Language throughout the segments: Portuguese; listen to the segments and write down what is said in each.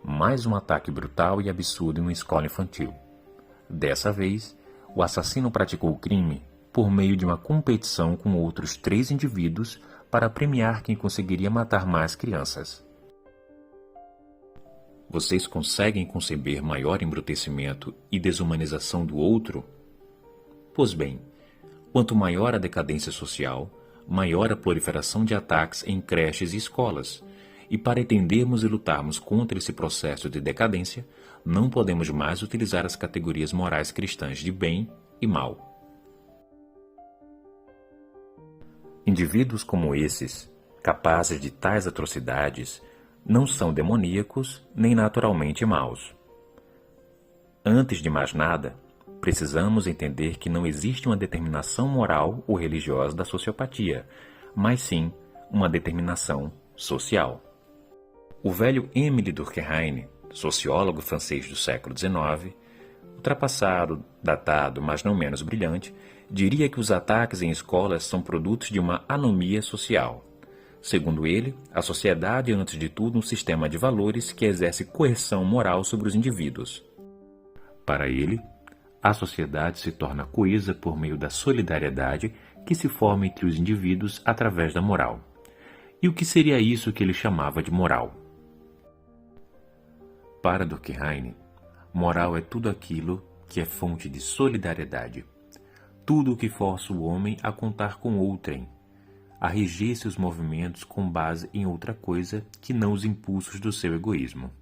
Mais um ataque brutal e absurdo em uma escola infantil. Dessa vez, o assassino praticou o crime por meio de uma competição com outros 3 indivíduos para premiar quem conseguiria matar mais crianças. Vocês conseguem conceber maior embrutecimento e desumanização do outro? Pois bem, quanto maior a decadência social, maior a proliferação de ataques em creches e escolas. E para entendermos e lutarmos contra esse processo de decadência, não podemos mais utilizar as categorias morais cristãs de bem e mal. Indivíduos como esses, capazes de tais atrocidades, não são demoníacos nem naturalmente maus. Antes de mais nada, precisamos entender que não existe uma determinação moral ou religiosa da sociopatia, mas sim uma determinação social. O velho Émile Durkheim, sociólogo francês do século XIX, ultrapassado, datado, mas não menos brilhante, diria que os ataques em escolas são produtos de uma anomia social. Segundo ele, a sociedade é antes de tudo um sistema de valores que exerce coerção moral sobre os indivíduos. Para ele, a sociedade se torna coesa por meio da solidariedade que se forma entre os indivíduos através da moral. E o que seria isso que ele chamava de moral? Para Durkheim, moral é tudo aquilo que é fonte de solidariedade. Tudo o que força o homem a contar com outrem, a reger seus movimentos com base em outra coisa que não os impulsos do seu egoísmo.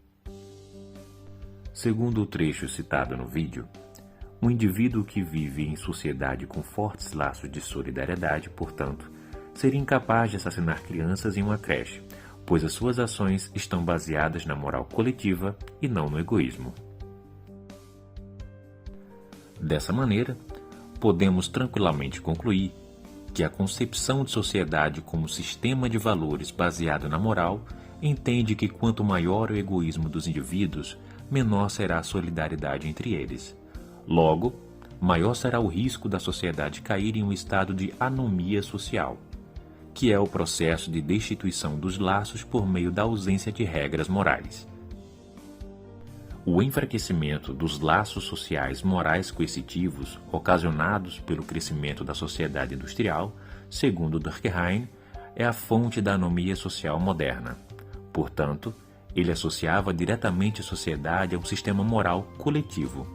Segundo o trecho citado no vídeo, um indivíduo que vive em sociedade com fortes laços de solidariedade, portanto, seria incapaz de assassinar crianças em uma creche, pois as suas ações estão baseadas na moral coletiva e não no egoísmo. Dessa maneira, podemos tranquilamente concluir que a concepção de sociedade como sistema de valores baseado na moral entende que quanto maior o egoísmo dos indivíduos, menor será a solidariedade entre eles. Logo, maior será o risco da sociedade cair em um estado de anomia social, que é o processo de destituição dos laços por meio da ausência de regras morais. O enfraquecimento dos laços sociais morais coercitivos ocasionados pelo crescimento da sociedade industrial, segundo Durkheim, é a fonte da anomia social moderna. Portanto, ele associava diretamente a sociedade a um sistema moral coletivo.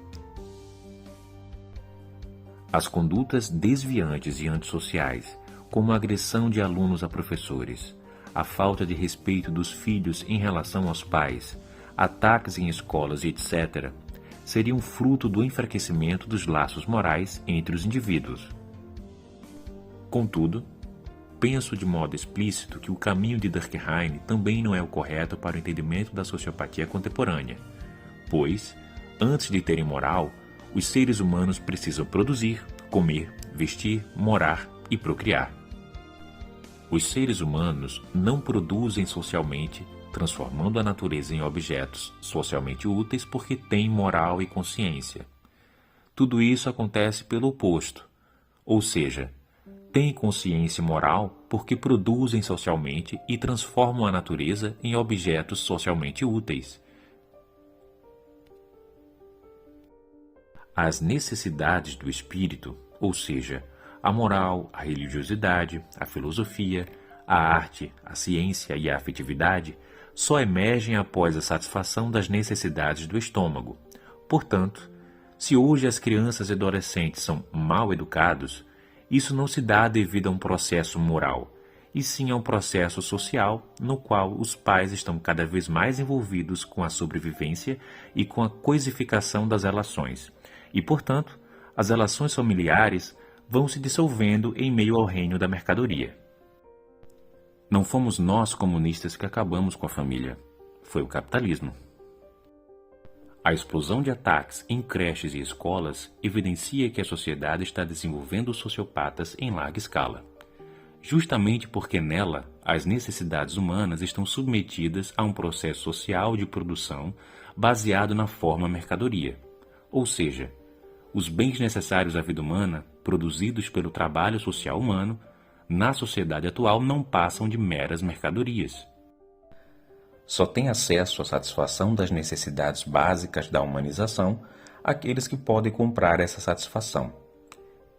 As condutas desviantes e antissociais, como a agressão de alunos a professores, a falta de respeito dos filhos em relação aos pais, ataques em escolas e etc., seriam fruto do enfraquecimento dos laços morais entre os indivíduos. Contudo, penso de modo explícito que o caminho de Durkheim também não é o correto para o entendimento da sociopatia contemporânea, pois, antes de terem moral, os seres humanos precisam produzir, comer, vestir, morar e procriar. Os seres humanos não produzem socialmente, transformando a natureza em objetos socialmente úteis porque têm moral e consciência. Tudo isso acontece pelo oposto, ou seja, têm consciência moral porque produzem socialmente e transformam a natureza em objetos socialmente úteis. As necessidades do espírito, ou seja, a moral, a religiosidade, a filosofia, a arte, a ciência e a afetividade só emergem após a satisfação das necessidades do estômago. Portanto, se hoje as crianças e adolescentes são mal educados, isso não se dá devido a um processo moral, e sim a um processo social no qual os pais estão cada vez mais envolvidos com a sobrevivência e com a coisificação das relações, e, portanto, as relações familiares vão se dissolvendo em meio ao reino da mercadoria. Não fomos nós comunistas que acabamos com a família, foi o capitalismo. A explosão de ataques em creches e escolas evidencia que a sociedade está desenvolvendo sociopatas em larga escala, justamente porque nela as necessidades humanas estão submetidas a um processo social de produção baseado na forma mercadoria, ou seja, os bens necessários à vida humana, produzidos pelo trabalho social humano, na sociedade atual não passam de meras mercadorias. Só têm acesso à satisfação das necessidades básicas da humanização aqueles que podem comprar essa satisfação.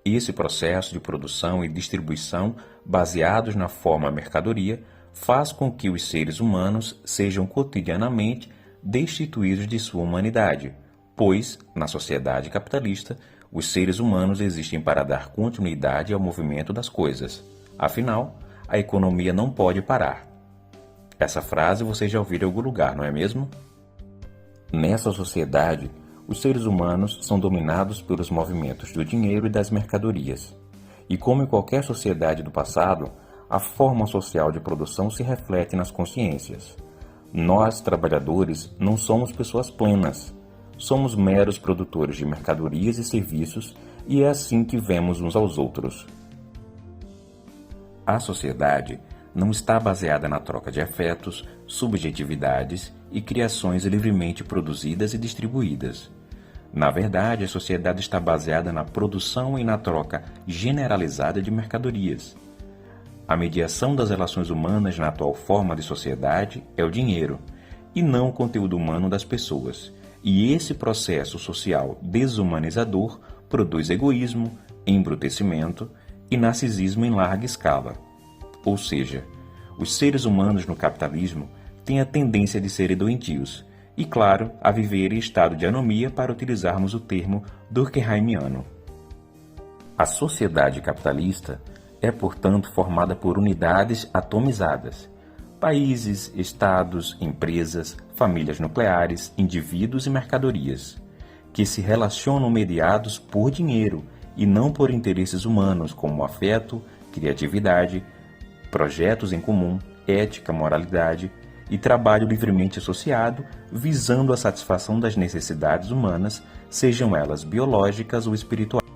Esse processo de produção e distribuição baseados na forma mercadoria faz com que os seres humanos sejam cotidianamente destituídos de sua humanidade, pois, na sociedade capitalista, os seres humanos existem para dar continuidade ao movimento das coisas. Afinal, a economia não pode parar. Essa frase você já ouviu em algum lugar, não é mesmo? Nessa sociedade, os seres humanos são dominados pelos movimentos do dinheiro e das mercadorias. E como em qualquer sociedade do passado, a forma social de produção se reflete nas consciências. Nós, trabalhadores, não somos pessoas plenas. Somos meros produtores de mercadorias e serviços e é assim que vemos uns aos outros. A sociedade não está baseada na troca de afetos, subjetividades e criações livremente produzidas e distribuídas. Na verdade, a sociedade está baseada na produção e na troca generalizada de mercadorias. A mediação das relações humanas na atual forma de sociedade é o dinheiro, e não o conteúdo humano das pessoas. E esse processo social desumanizador produz egoísmo, embrutecimento e narcisismo em larga escala. Ou seja, os seres humanos no capitalismo têm a tendência de serem doentios e, claro, a viver em estado de anomia para utilizarmos o termo durkheimiano. A sociedade capitalista é, portanto, formada por unidades atomizadas, países, estados, empresas, famílias nucleares, indivíduos e mercadorias, que se relacionam mediados por dinheiro e não por interesses humanos como afeto, criatividade, projetos em comum, ética, moralidade e trabalho livremente associado, visando a satisfação das necessidades humanas, sejam elas biológicas ou espirituais.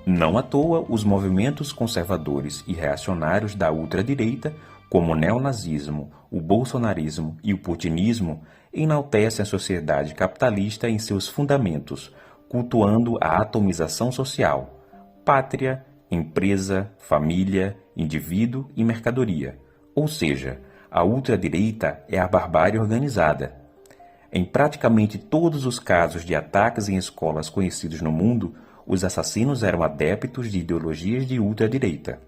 Não à toa, os movimentos conservadores e reacionários da ultradireita, como o neonazismo, o bolsonarismo e o putinismo, enaltecem a sociedade capitalista em seus fundamentos, cultuando a atomização social, pátria, empresa, família, indivíduo e mercadoria. Ou seja, a ultradireita é a barbárie organizada. Em praticamente todos os casos de ataques em escolas conhecidos no mundo, os assassinos eram adeptos de ideologias de ultradireita.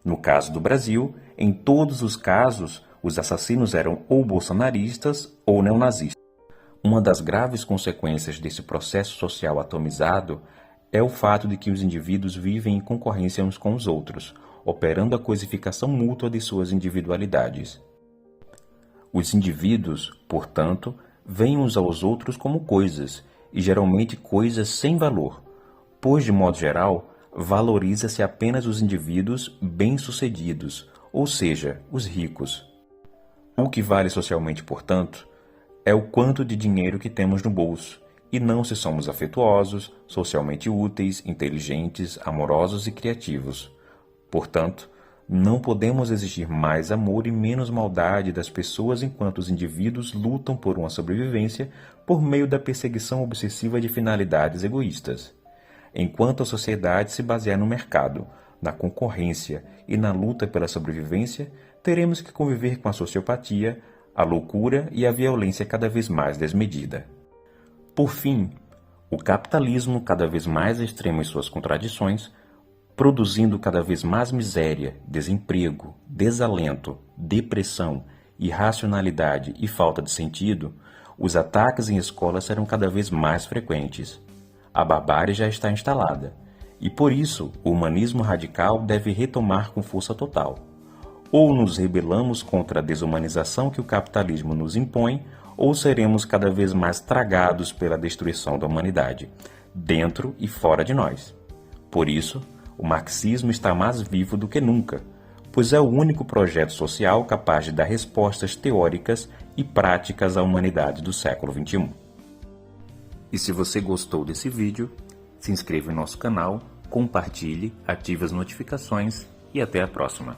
No caso do Brasil, em todos os casos, os assassinos eram ou bolsonaristas ou neonazistas. Uma das graves consequências desse processo social atomizado é o fato de que os indivíduos vivem em concorrência uns com os outros, operando a coisificação mútua de suas individualidades. Os indivíduos, portanto, veem uns aos outros como coisas, e geralmente coisas sem valor, pois, de modo geral, valoriza-se apenas os indivíduos bem-sucedidos, ou seja, os ricos. O que vale socialmente, portanto, é o quanto de dinheiro que temos no bolso, e não se somos afetuosos, socialmente úteis, inteligentes, amorosos e criativos. Portanto, não podemos exigir mais amor e menos maldade das pessoas enquanto os indivíduos lutam por uma sobrevivência por meio da perseguição obsessiva de finalidades egoístas. Enquanto a sociedade se basear no mercado, na concorrência e na luta pela sobrevivência, teremos que conviver com a sociopatia, a loucura e a violência cada vez mais desmedida. Por fim, o capitalismo, cada vez mais extremo em suas contradições, produzindo cada vez mais miséria, desemprego, desalento, depressão, irracionalidade e falta de sentido, os ataques em escolas serão cada vez mais frequentes. A barbárie já está instalada, e por isso o humanismo radical deve retomar com força total. Ou nos rebelamos contra a desumanização que o capitalismo nos impõe, ou seremos cada vez mais tragados pela destruição da humanidade, dentro e fora de nós. Por isso, o marxismo está mais vivo do que nunca, pois é o único projeto social capaz de dar respostas teóricas e práticas à humanidade do século XXI. E se você gostou desse vídeo, se inscreva em nosso canal, compartilhe, ative as notificações e até a próxima.